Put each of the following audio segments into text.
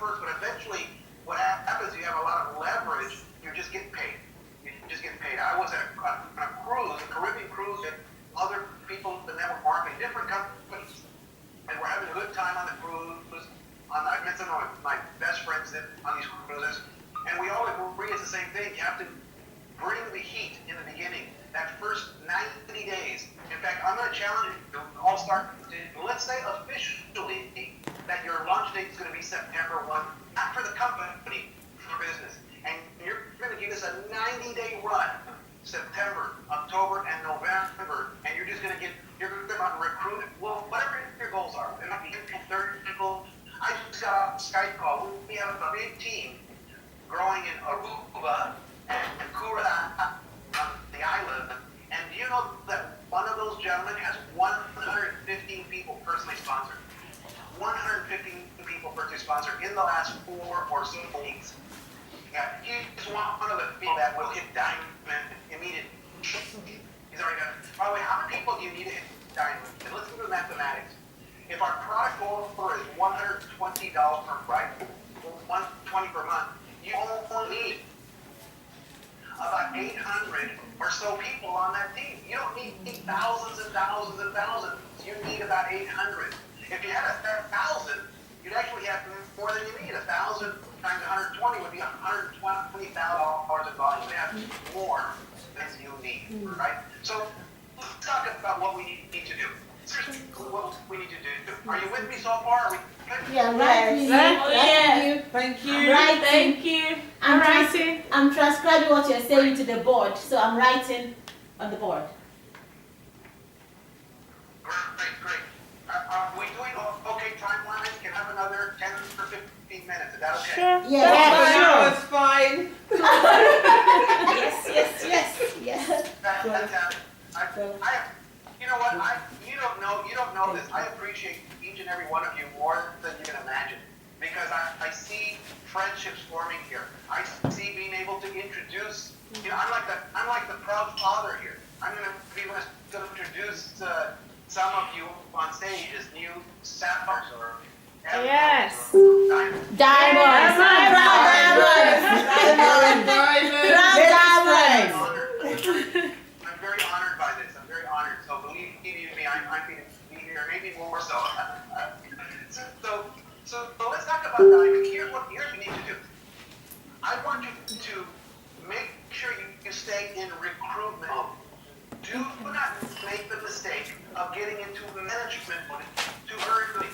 first, but eventually what happens, you have a lot of leverage, you're just getting paid. You're just getting paid. I was on a cruise, a Caribbean cruise, with other people in the network marketing, different companies, and we're having a good time on the cruise. I met some of my best friends on these cruises, and we all agree it's the same thing. You have to bring the heat in the beginning, that first 90 days. In fact, I'm going to challenge you to all start, let's say officially that your launch date is going to be September 1, not for the company, for business. And you're going to give us a 90-day run, September, October, and November, and you're just going to you're going to recruit, well, whatever your goals are. It might be 30 people. I just got a Skype call. We have a big team growing in Aruba and Kura on the island. And do you know that one of those gentlemen has 115 people personally sponsored? 115 people personally sponsored in the last 4 or so weeks. Yeah, he's one of the people that will hit diamond immediately. He's already done it. By the way, how many people do you need to hit diamond? And let's do the mathematics. If our product offer is $120 per ride, $120 per month, you only need about 800 or so people on that team. You don't need thousands and thousands and thousands. You need about 800. If you had 1,000, you'd actually have more than you need. 1,000 times 120 would be $120,000 in volume. You have more than you need, right? So let's talk about what we need to do. What we need to do. Are you with me so far? Are we good? Yeah, right. Yes. Thank you. Thank you. I'm writing. I'm transcribing what you're saying to the board, so I'm writing on the board. Great. Are we doing okay time-wise? Can I have another 10 or 15 minutes? Is that okay? Sure. Yeah. It's fine. Yes. You know what? You don't know this. I appreciate each and every one of you more than you can imagine, because I see friendships forming here. I see being able to introduce. You know, I'm like the proud father here. I'm going to be able to introduce some of you on stage as new sapphires or Yes. Diamonds. I'm very honored by this. I'm very honored. So believe me, I'm happy to be here, maybe more so. So let's talk about diamond. Here's what you need to do. I want you to make sure you stay in recruitment mode. Do not make the mistake of getting into management mode too early.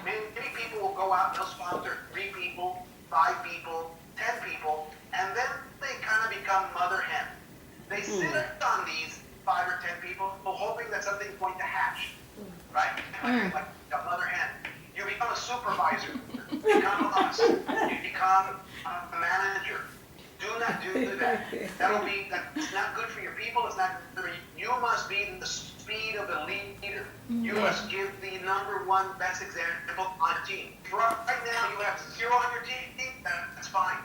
Many people will go out and they'll sponsor 3 people, 5 people, 10 people, and then they kind of become mother hen. They sit on these 5 or 10 people hoping that something's going to hatch, right? Like a mother hen. You become a supervisor. You become us. You become a manager. Do not do that. That's not good for your people. It's not good for you. You must be the speed of the leader. You must give the #1 best example on a team. Right now, you have 0 on your team. That's fine.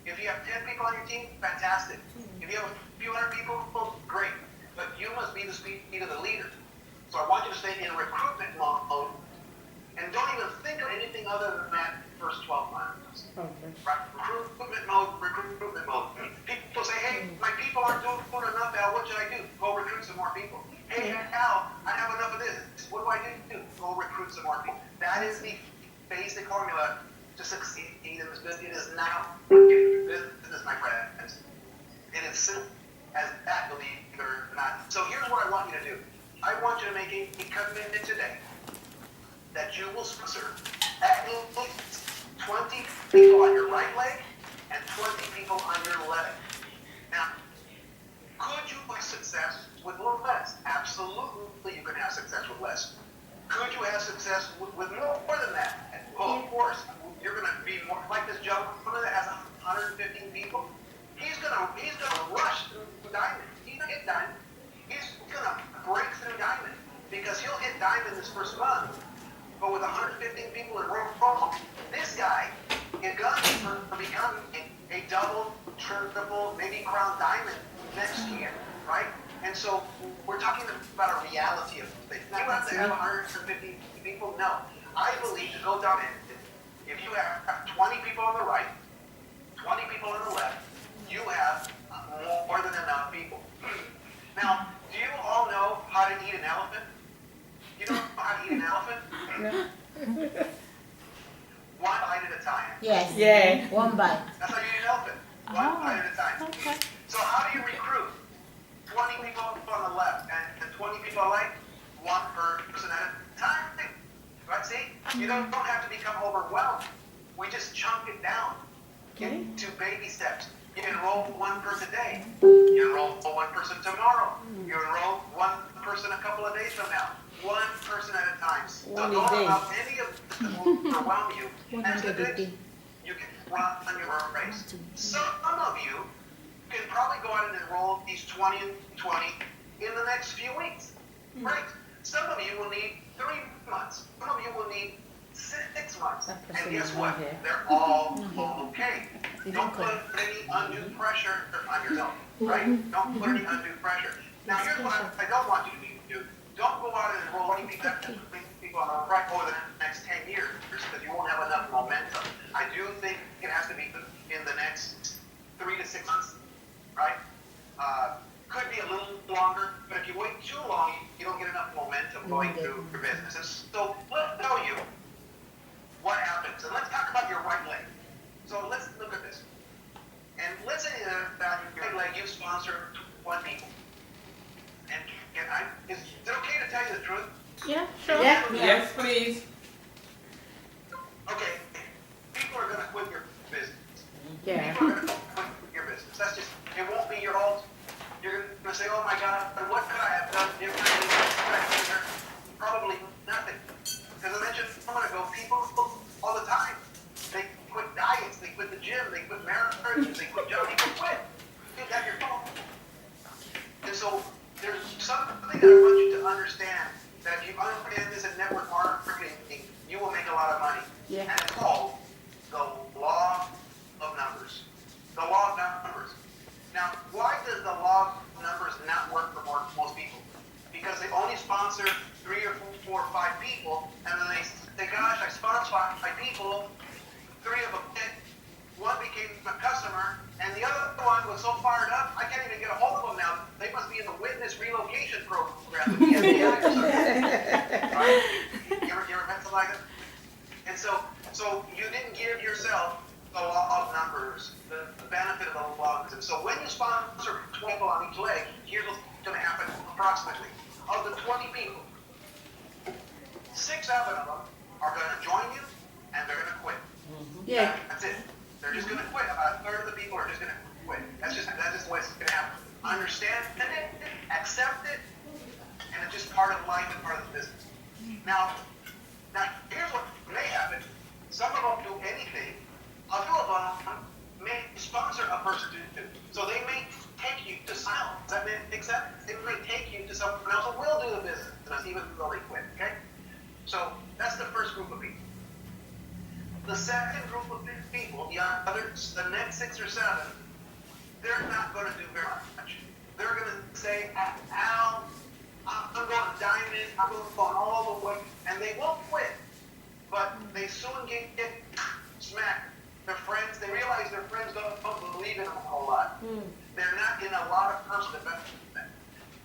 If you have 10 people on your team, fantastic. If you have a few hundred people, great. But you must be the speed of the leader. So I want you to stay in recruitment mode and don't even think of anything other than that first 12 months. Okay. Right? Recruitment mode. People say, hey, my people aren't doing enough, Al, what should I do? Go recruit some more people. Hey, Al, I have enough of this. What do I do? Go recruit some more people. That is the basic formula to succeed in this business. It is not getting business, my friends. It is simple as that, believe it or not. So here's what I want you to do. I want you to make a commitment today that you will sponsor at least 20 people on your right leg and 20 people on your left. Now, could you have success with less? Absolutely, you can have success with less. Could you have success with more than that? Well, of course, you're going to be more like this gentleman that has 115 people. He's going to rush through diamond. He's going to get diamond. He's going to break through diamond because he'll hit diamond this first month. But with 115 people in row, this guy is going to become a double, triple, maybe crown diamond next year, right? And so we're talking about a reality of things. Now, you have to have 150 people? No. I believe to go down If you have 20 people on the right, 20 people on the left, you have more than enough people. Now, do you all know how to eat an elephant? You know how to eat an elephant? One bite at a time. Yes. Yeah. One bite. That's how you eat an elephant. One bite at a time. Okay. So how do you recruit 20 people on the left and 20 people on the right? One person at a time. Right? See? You don't have to become overwhelmed. We just chunk it down into baby steps. You enroll one person a day. You enroll one person tomorrow. You enroll one person a couple of days from now. One person at a time. So don't allow any of this to overwhelm you. And to the good, you can run your race. Some of you can probably go out and enroll these 20 and 20 in the next few weeks. Right? Some of you will need 3 months. Some of you will need 6 months. And guess what? They're all okay. Don't put any undue pressure on yourself, right? Don't put any undue pressure. Now, here's what I don't want you to do. Don't go out and enroll any people on the right over the next 10 years because you won't have enough momentum. I do think it has to be in the next 3 to 6 months, right? Could be a little longer, but if you wait too long, you don't get enough momentum going through your business. And so let's tell you what happens. And let's talk about your right leg. So let's look at this. And let's say that your right leg, you sponsor 1 people. And is it okay to tell you the truth? Yeah, sure. Yeah. Yes, please. Okay. People are going to quit your business. Yeah. People are going to quit your business. That's just, it won't be your old. You're going to say, oh my God, what could I have done differently? Probably nothing. Because I mentioned a moment ago, people all the time, they quit diets, they quit the gym, they quit marriages, they quit jobs, people quit. You have your phone. And so there's something that I want you to understand, that if you understand this in network marketing, you will make a lot of money. Yeah. And it's called the law of numbers. The law of numbers. Now, why does the law of numbers not work for most people? Because they only sponsor 3 or 4 or 5 people, and then they say, gosh, I sponsored 5 people, 3 of them did, 1 became a customer, and the other one was so fired up, I can't even get a hold of them now. They must be in the witness relocation program with the FBI or something. Right? You ever met something like that? And so you didn't give yourself the law of numbers, the benefit of the law of numbers. So when you sponsor 20 people on each leg, here's what's going to happen approximately. Of the 20 people, 6 of them are going to join you, and they're going to quit. Yeah. That's it. They're just going to quit. About a third of the people are just going to quit. That's just the way it's going to happen. Understand it, accept it, and it's just part of life and part of the business. Now here's what may happen. Some of them do anything. A few of them may sponsor a person to do. So they may take you to someone else. That may accept. They may take you to someone else who will do the business, even though they quit. Okay? So that's the first group of people. The second group of people, the next 6 or 7, they're not going to do very much. They're going to say, Al, I'm going to diamond, I'm going all the way, and they won't quit. But they soon get smacked. Their friends, they realize their friends don't believe in them a whole lot. They're not in a lot of personal development.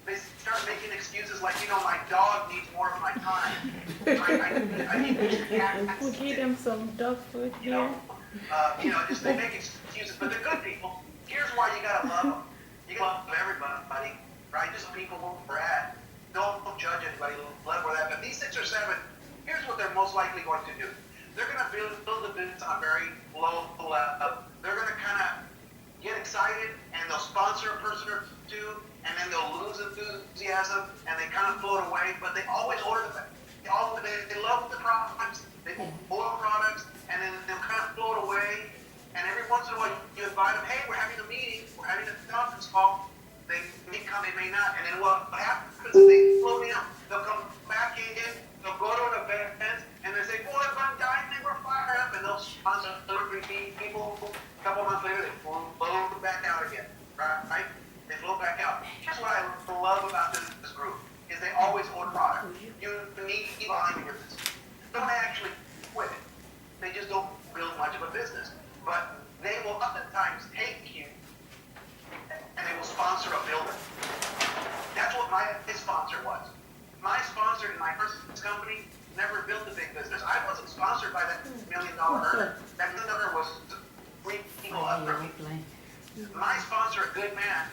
They start making excuses like, my dog needs more of my time. I need to cats. We'll give them some dog food here. Just they make excuses. But the good people, here's why you gotta love them. You gotta love everybody, right? Just people where we're at. Don't judge anybody. Love where they're at. But these 6 or 7, here's what they're most likely going to do. They're going to build the business on a very low level. They're going to kind of get excited, and they'll sponsor a person or 2, and then they'll lose enthusiasm, and they kind of float away, but they always order them. They love the products. They order products, and then they'll kind of float away, and every once in a while you invite them, hey, we're having a meeting, we're having a conference call. They may come, they may not, and then what happens is they float in. They'll come back in, they'll go to an event, and they say, boy, I'm dying, we're fired up, and they'll sponsor 2 or 3 people. A couple months later, they float back out again, right? They float back out. Here's what I love about this group, is they always order product. You need volume in your business. They don't actually quit. They just don't that number was 3 people up from me. My sponsor, a good man,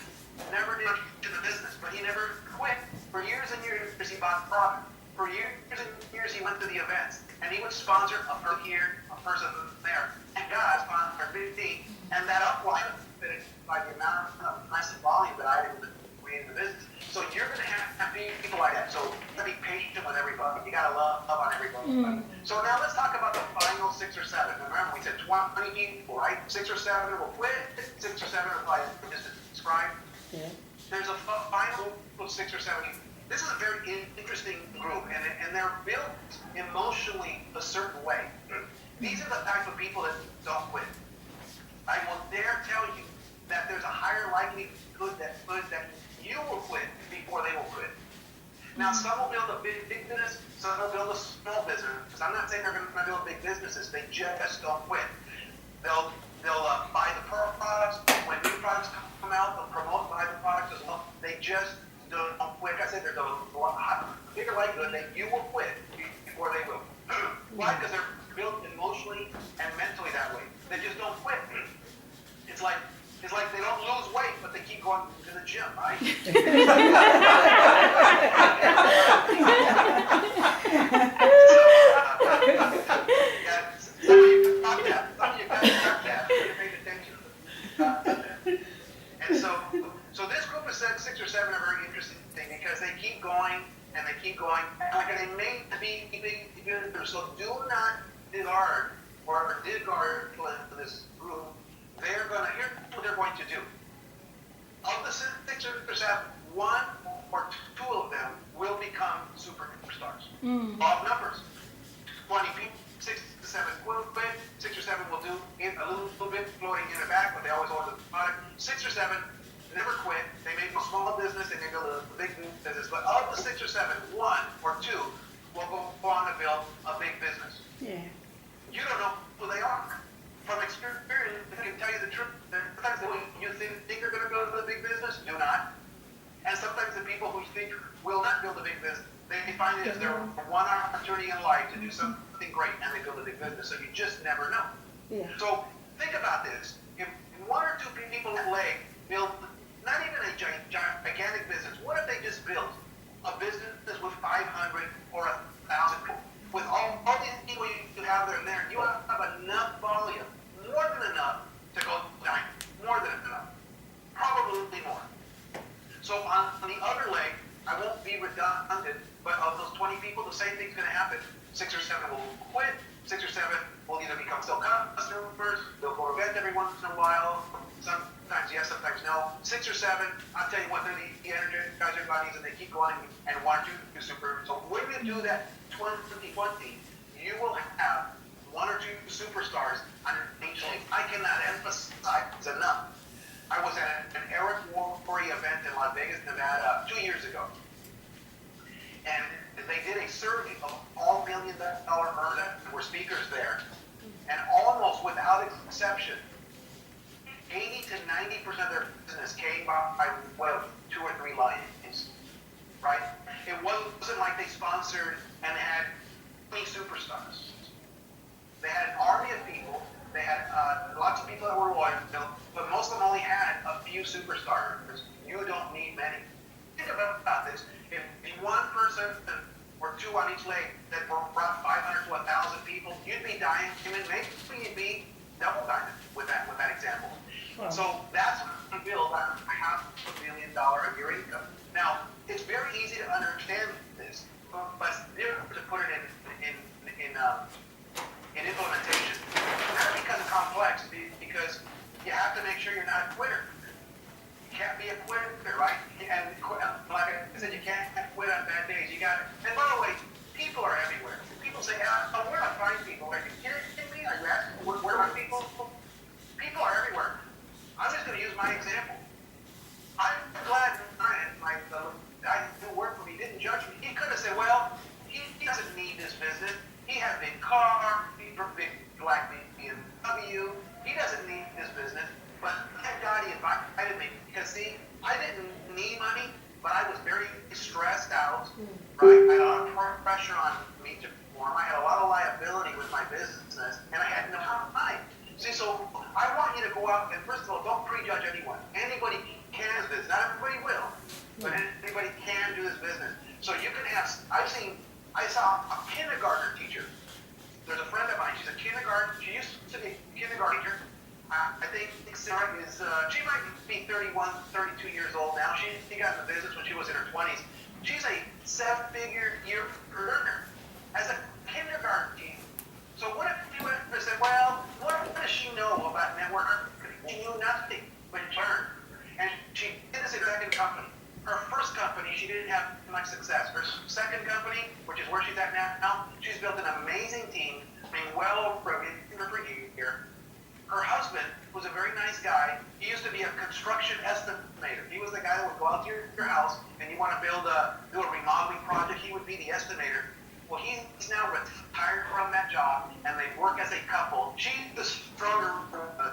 never did to the business, but he never quit. For years and years, he bought product. For years and years, he went to the events, and he would sponsor a person here, a person there, and God sponsored 50, and that upline finished by the amount of massive volume that I did in the business. So you're going to have people like that. So you got to be patient with everybody. You got to love on everybody. So now let's talk about the final 6 or 7. Remember, we said 20 people, right? 6 or 7 will quit. 6 or 7 will apply just to describe. Yeah. There's a final group of 6 or 7. This is a very interesting group, and they're built emotionally a certain way. These are the type of people that don't quit. I will dare tell you that there's a higher likelihood that you will quit before they will quit. Now, some will build a big business, some will build a small business. I'm not saying they're going to build big businesses. They just don't quit. They'll buy the products. When new products come out, they'll promote, buy the products as well. They just don't quit. Like I said, there's a bigger likelihood that you will quit before they will. Why? Because they're built emotionally and mentally that way. They just don't quit. It's like they don't lose weight, but they keep going to the gym, right? Some of you got that. Some of you got that. You paid attention. And so this group of 6 or 7 are very interesting because they keep going and they keep going. Like they may be big. So do not discard to this group. Here's what they're going to do. Of the 6 or 7, 1 or 2 of them will become superstars. All numbers. 20 people, 6 to 7 will quit. 6 or 7 will do a little bit floating in the back, but they always order the product. 6 or 7 never quit. They may do a small business, they may build a big business, but of the 6 or 7, 1 or 2 will go on to build a big business. Yeah. You don't know who they are. From experience, I can tell you the truth. Sometimes you think they're going to build a big business, do not. And sometimes the people who think will not build a big business, they find it as their one opportunity in life to do something great, and they build a big business. So you just never know. Yeah. So think about this. If 1 or 2 people in leg build not even a gigantic business, what if they just built a business with 500 or 1,000 people? With all the people you have there, you have enough volume, more than enough to go down. More than enough. Probably more. So on the other leg, I won't be redundant, but of those 20 people, the same thing's going to happen. 6 or 7 will quit. 6 or 7 will either become still customers, they'll go to events every once in a while, sometimes yes, sometimes no. 6 or 7, I'll tell you what, they're the energizer bunnies, and they keep going, and 1 or 2 super. So when you do that 2020, you will have 1 or 2 superstars on each league. I cannot emphasize enough. I was at an Eric Worre event in Las Vegas, Nevada, 2 years ago. And they did a survey of all $1 million earners that were speakers there. And almost without exception, 80 to 90% of their business came by way of 2 or 3 lines. Right? It wasn't like they sponsored and had 20 superstars. They had an army of people. They had lots of people that were loyal, but most of them only had a few superstars. You don't need many. Think about this. If 1 person or 2 on each leg that brought 500 to 1,000 people, you'd be diamond. Maybe you'd be double diamond with that example. Wow. So that's what you build on $500 million of your income. Now, it's very easy to understand this, but it's difficult to put it in implementation. That becomes complex because you have to make sure you're not a quitter. You can't be a quitter, right? And like I said, you can't quit on bad days. You got it. And by the way, people are everywhere. People say, "Oh, where do I find people?" Are you kidding me? Are you asking where are people? People are everywhere. I'm just going to use my example. I'm glad my guy who worked for me didn't judge me. He could have said, "Well, he doesn't need this business. He has a big car, big black BMW. He doesn't need this business." But thank God he invited me because, see, I didn't need money, but I was very stressed out. Right? I had a lot of pressure on me to platform. I had a lot of liability with my business, and I had no time. See, so I want you to go out and first of all, don't prejudge anyone. Anybody can do this. Not everybody will, but anybody can do this business. So you can ask. I saw a kindergartner teacher. There's a friend of mine. She's a kindergarten. She used to be a kindergarten teacher. I think Sarah is. She might be 31, 32 years old now. She got in the business when she was in her 20s. She's a 7-figure year earner as a kindergarten teacher. So what if you would have said, well, what does she know about network marketing? She knew nothing, but she learned. And she did this exact company. Her first company, she didn't have much success. Her second company, which is where she's at now, she's built an amazing team, being well over a year. Her husband was a very nice guy. He used to be a construction estimator. He was the guy that would go out to your house and you want to do a remodeling project. He would be the estimator. Well, he's now retired from that job, and they work as a couple. She's the stronger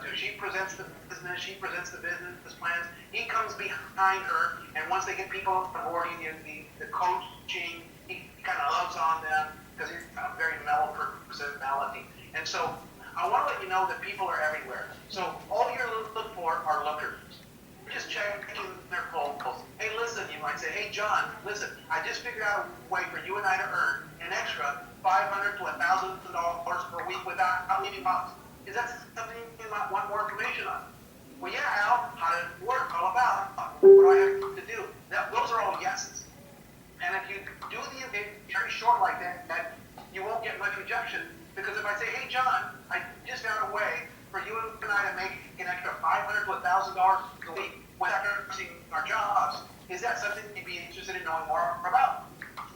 two. She presents the business. She presents the business plans. He comes behind her, and once they get people on board, the coaching, he kind of loves on them because he's got a very mellow personality. And so I want to let you know that people are everywhere. So all you're looking for are lookers. Just checking their phone calls. Hey, listen, you might say, hey, John, listen, I just figured out a way for you and I to earn an extra $500 to $1,000 per week without leaving box. Is that something you might want more information on? Well, yeah, Al, how does it work? All about? What do I have to do? Those are all yeses. And if you do the very short like that, you won't get much rejection. Because if I say, hey, John, I just found a way for you and I to make an extra $500 to $1,000 a week without nursing our jobs, is that something you'd be interested in knowing more about?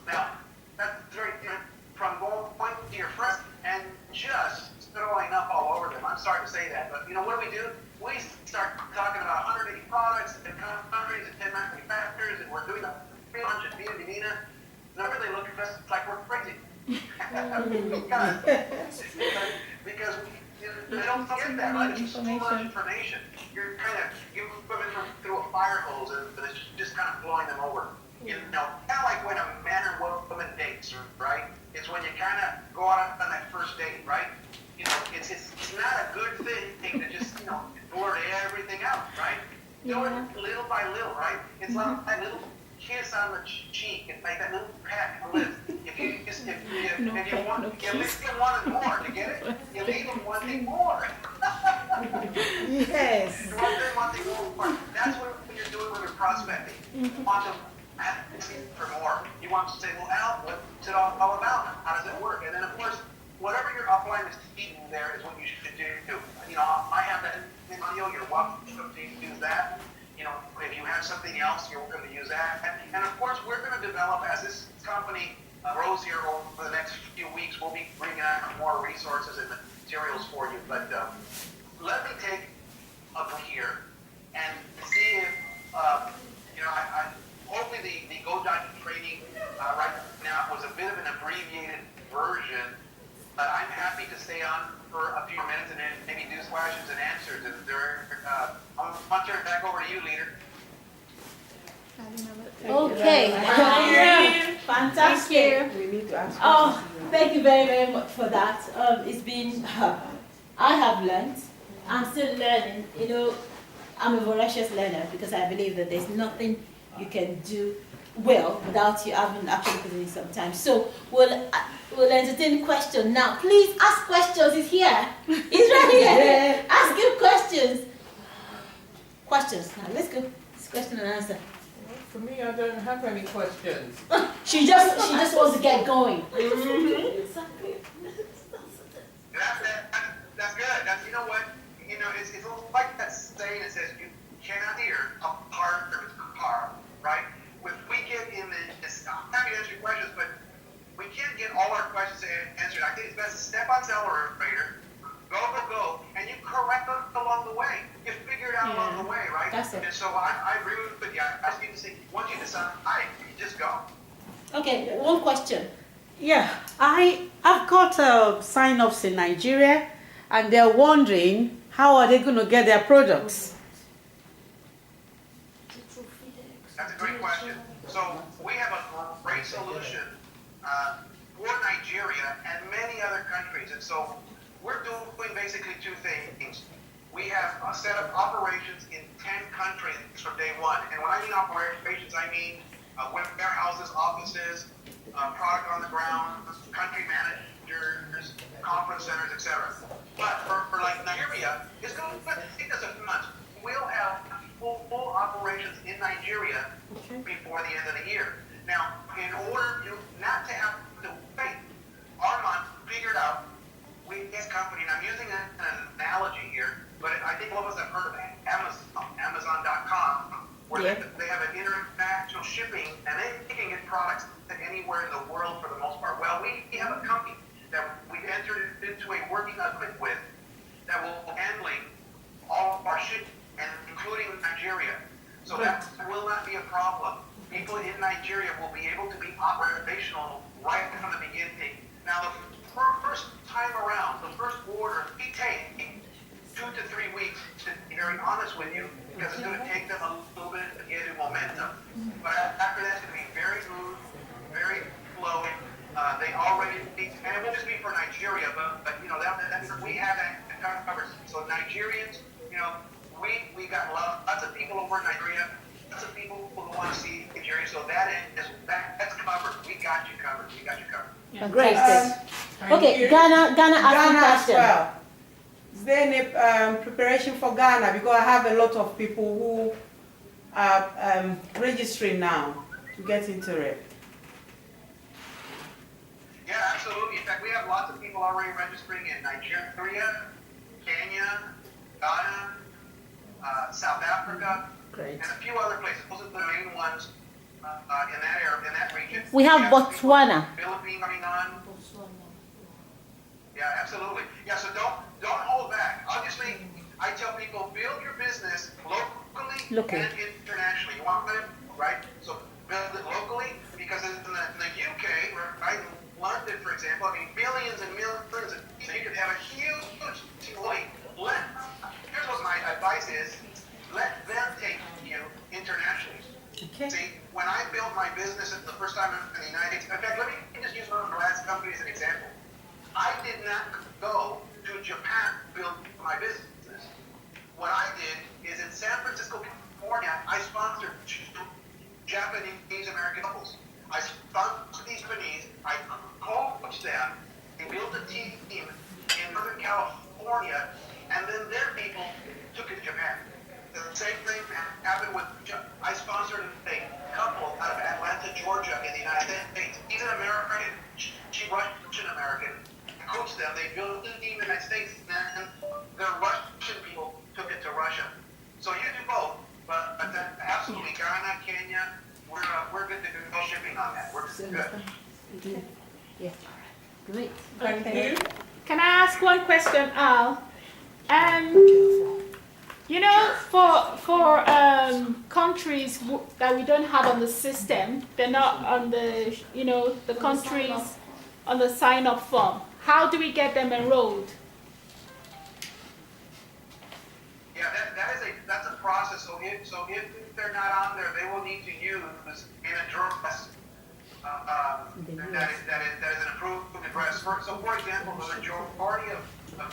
Now, that's very different from going to your friends and just throwing up all over them. I'm sorry to say that, but what do? We start talking about 180 products and countries and 10 manufacturers, and we're doing a launch at Vida Divina. Now really look at us like we're crazy. because they don't get that, right? It's too much information. You're kind of moving through a fire hose, and it's just kind of blowing them over. Kind of like when a man or woman dates, right? It's when you kind of go out on that first date, right? It's not a good thing to just blurt everything out, right? Do it little by little, right? It's like that little kiss on the cheek, and like that little pat on the lips. If you leave them wanting more to get it, you leave them wanting more. Yes. You want them wanting more. That's what you're doing when you're prospecting. You want them asking for more. You want to say, well, Al, what's it all about? How does it work? And then, of course, whatever your upline is eating there is what you should do. I have that video. You're welcome to use that. If you have something else, you're welcome to use that. And of course, we're going to develop, as this company grows here over the next few weeks, we'll be bringing out more resources and materials for you. But let me take a look here and see if, hopefully the GoDaddy training right now was a bit of an abbreviated version, but I'm happy to stay on for a few minutes and then maybe do questions and answers. And I'll turn it back over to you, leader. Okay. Fantastic. We need to ask questions. Thank you very, very much for that. It's been, I have learned. I'm still learning. I'm a voracious learner because I believe that there's nothing you can do well without you having actually put in some time. So we'll entertain questions now. Please ask questions. He's here. He's right here. Ask him questions. Questions. Now let's go. It's question and answer. For me, I don't have any questions. She just wants to get going. Exactly. That's good. You know what? It's like that saying that says you cannot hear a part of a car, right? If we get in this, I'm happy to answer your questions, but we can't get all our questions answered. I think it's best to step on accelerator, go, and you correct them along the way. You figure it out along the way, right? That's it. And so I agree with you. I just need to say, once you decide, you just go. Okay, one question. Yeah, I've got sign-ups in Nigeria, and they're wondering how are they going to get their products. That's a great question. So we have a great solution for Nigeria. Nigeria, and many other countries. And so we're doing basically two things. We have set up operations in 10 countries from day one. And when I mean operations, I mean warehouses, offices, product on the ground, country managers, conference centers, etc. But for like Nigeria, it's going to take us a few months. We'll have full operations in Nigeria before the end of the year. Now, in order not to have to wait, Armand figured out, his company, and I'm using an analogy here, but I think all of us have heard of Amazon.com, where they have an international shipping, and they can get products anywhere in the world for the most part. Well, we have a company that we've entered into a working agreement with that will be handling all of our shipping, and including Nigeria. So that will not be a problem. People in Nigeria will be able to be operational right from the beginning. Now, the first time around, the first order, we take 2 to 3 weeks, to be very honest with you, because it's going to take them a little bit to get into momentum. But after that, it's going to be very smooth, very flowing. They already, and it won't just be for Nigeria, but you know, we have that covered. So Nigerians, you know, we got lots of people over in Nigeria, lots of people who want to see Nigeria, so that's covered. We got you covered. We got you covered. Yeah. Great. Okay, Ghana as asked well. Is there any preparation for Ghana? Because I have a lot of people who are registering now to get into it. Yeah, absolutely. In fact, we have lots of people already registering in Nigeria, Kenya, Ghana, South Africa, and a few other places. Those are the main ones in that area, in that region. We have Botswana. Philippines coming on. Yeah, absolutely. Yeah, so don't hold back. Obviously, I tell people build your business locally and internationally. You want it, right? So build it locally, because in the UK, right, London, for example, I mean, billions and millions, so you could have a huge employee. Here's what my advice is: let them take you internationally. Okay. See, when I built my business the first time in the United States, in fact, let me just use one of the last companies as an example. I did not go to Japan to build my business. What I did is in San Francisco, California, I sponsored Japanese American couples. I sponsored these companies, I coached them, they built a team in Northern California, and then their people took it to Japan. The same thing happened with, I sponsored a couple out of Atlanta, Georgia in the United States. He's an American, she's Russian American. I coached them, they built a team in the United States, and the Russian people took it to Russia. So you do both, but absolutely Ghana, Kenya, we're good to go shipping on that. We're good. Yeah. Great. Thank you. Can I ask one question, Al? You know, for countries that we don't have on the system, they're not on the, you know, the countries on the sign-up form. How do we get them enrolled? Yeah, that's a process. So if they're not on there, they will need to use an address that is an approved address. So for example, the majority of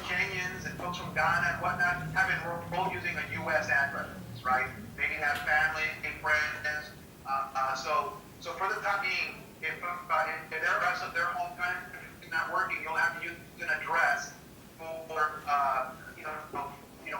Kenyans and folks from Ghana and whatnot have enrolled using a U.S. address, right? Maybe have family, friends. So for the time being, if their address of their home country is not working, you'll have to use an address for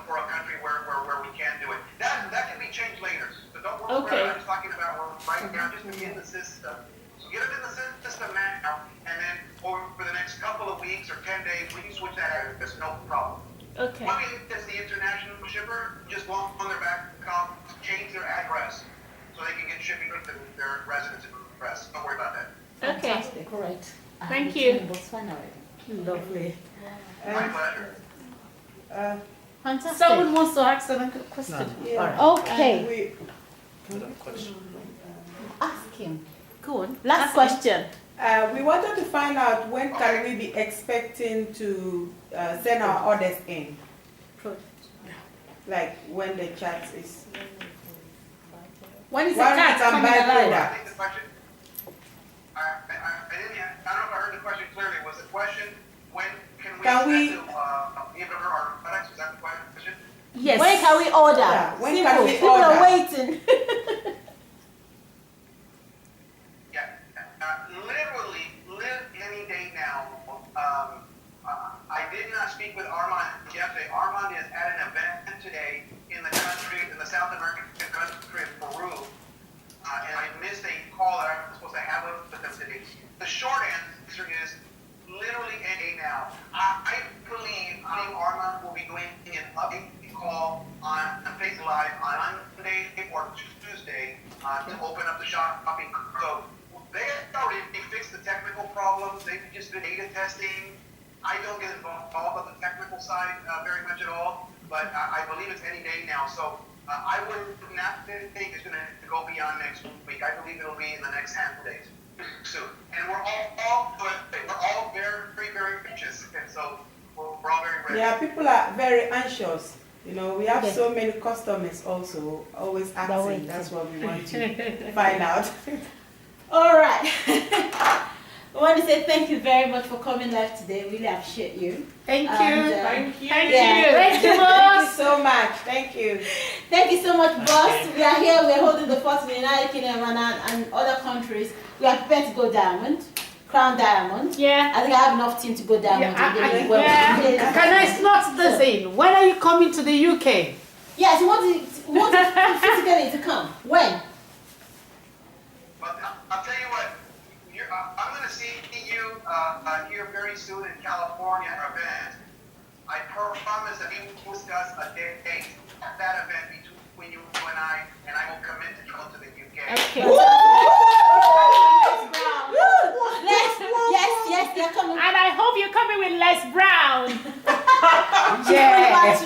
for a country where we can do it. That can be changed later. So don't worry about what I'm talking about right now. Just be in the system. So get it in the system now, and then over the next couple of weeks or 10 days, we can switch that address. No problem. Okay. When we get the international shipper, just go on their back account, change their address, so they can get shipping to their residence address. Don't worry about that. Okay. Correct. Thank you. Lovely. My pleasure. Someone wants to ask another question. Yeah. Okay. Ask him. Go on. Last question. We wanted to find out when can we be expecting to send our orders in? Like when the chat is. When is the chat coming alive? I think the question. I don't know if I heard the question clearly. question, when can we Can we- send to, either our FedEx, is that the question? Yes. When can we order? Yeah, when Simple. can we People are order? waiting. Yeah, literally, any day now. I did not speak with Armand yesterday. Armand is at an event today in the country, in the South American country of Peru. And I missed a call that I was supposed to have with them today. The short answer is literally any day now. I believe Armand will be doing an update call on Facebook Live on Monday or Tuesday to open up the shopping. So they already fixed the technical problems. They just did data testing. I don't get involved on the technical side very much at all, but I believe it's any day now. So I would not think it's going to go beyond next week. I believe it'll be in the next handful of days soon. And we're all very, very anxious. And so we're all very ready. Yeah, people are very anxious. You know, we have Okay. so many customers also always asking. waiting. That's what we want to find out. All right. I want to say thank you very much for coming live today. Really appreciate you. Thank you. And, Thank you. Thank Yeah. you. Thank you, Thank you boss. so much. Thank you. Thank you so much, boss. We are here. We're holding the fort in the United Kingdom and other countries. We are prepared to go diamond, crown diamond. Yeah. I think I have enough team to go diamond. yeah. Can I slot this in? When are you coming to the UK? Yes, we want to physically to come. When? But I'll tell you what, I'm going to see you here very soon in California at our event. I promise that we will discuss a date at that event between you and I will commit to travel to the UK. Okay. Yes, they're coming. And I hope you're coming with Les Brown. Yes,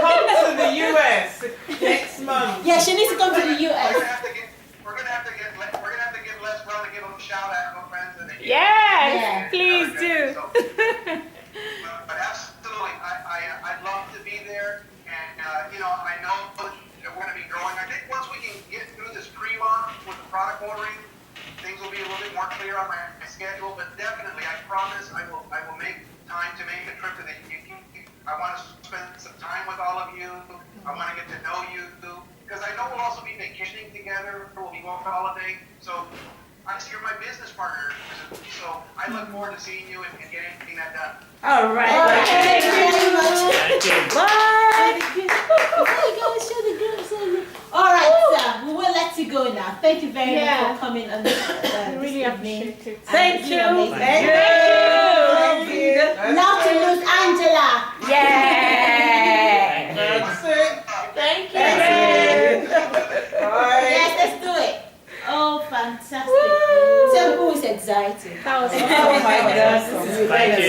Come to the US next month. yeah, she needs to come to the We're US. gonna have to give Les Brown to give him a shout out to our friends in the UK. Yes, Yeah. please do. So, but absolutely, I'd love to be there, and I know that we're going to be growing. I think once we can get through this pre-launch with the product ordering, things will be a little bit more clear on my schedule. But definitely, I promise I will make time to make a trip to the UK. I want to spend some time with all of you. I want to get to know you because I know we'll also be vacationing together. We'll be going on holiday, so. You're my business partner, so I look forward to seeing you and getting that done. All right. All right, thank you very much. Thank you. Bye. All right, sir, we will let you go now. Thank you very Yeah. much for coming on this Really evening. appreciate it. Thank And you. you're amazing. Thank you. Thank you. Now to lose Angela. Yeah. That's it. Thank you. Thank you. Bye. Yes, let's do it. Oh, fantastic. Temple is exciting. That was Oh my God. Thank you.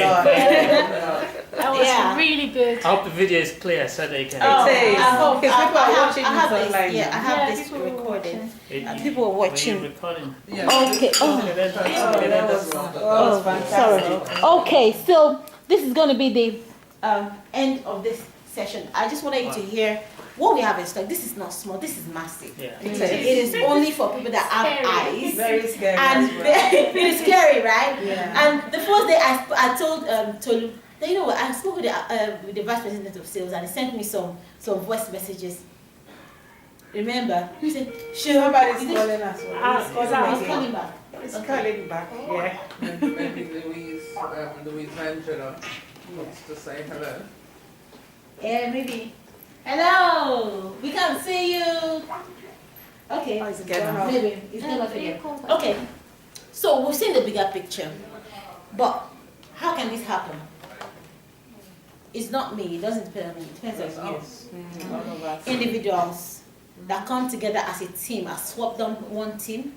That was Yeah. really good. I hope the video is clear so they can. Oh. It is. I hope Because people are watching I have this this. online Yeah, I now. have Yeah, this people were recorded. watching. People are watching. Were you recording? Okay. Oh, That was fantastic. sorry. Okay, so this is going to be the end of this session. I just wanted you to hear what we have in stock. This is not small. This is massive. Yeah. It is only for people that have Scary. eyes. Very scary. And as well. it is scary, right? Yeah. And the first day I told Tolu, that, you know what, I spoke with the vice president of sales, and he sent me some voice messages. Remember? He said, sure. Somebody's Is it- calling us. Ah, He's is that I was calling calling again. back. He's calling back. Yeah. Maybe Louise Angela wants to say hello. Yeah, maybe. Hello, we can see you. Okay, Oh, it's gone. maybe it's gonna be. Okay, so we've seen the bigger picture, but how can this happen? It's not me. It doesn't depend on me. It depends on you. All of us. Individuals that come together as a team, as SWAPDOM1 Team.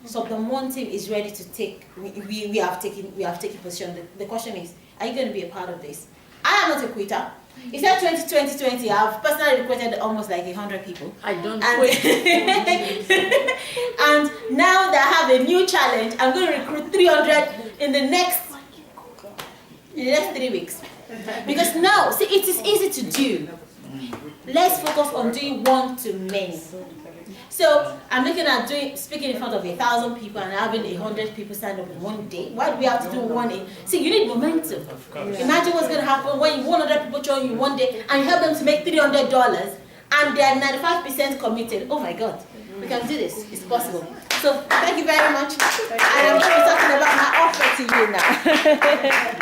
SWAPDOM1 Team is ready to take. We have taken position. The question is, are you going to be a part of this? I am not a quitter. It said 2020. I've personally recruited almost like 100 people. I don't And, quit. and now that I have a new challenge, I'm going to recruit 300 in the next 3 weeks. Because now, see, it is easy to do. Let's focus on doing one to many. So I'm looking at speaking in front of 1,000 people and having 100 people stand up in one day. Why do we have to do one day? See, you need momentum. Imagine what's going to happen when 100 people join you one day and you help them to make $300 and they are 95% committed. Oh my God, we can do this. It's possible. So thank you very much. And I'm going to be talking about my offer to you now.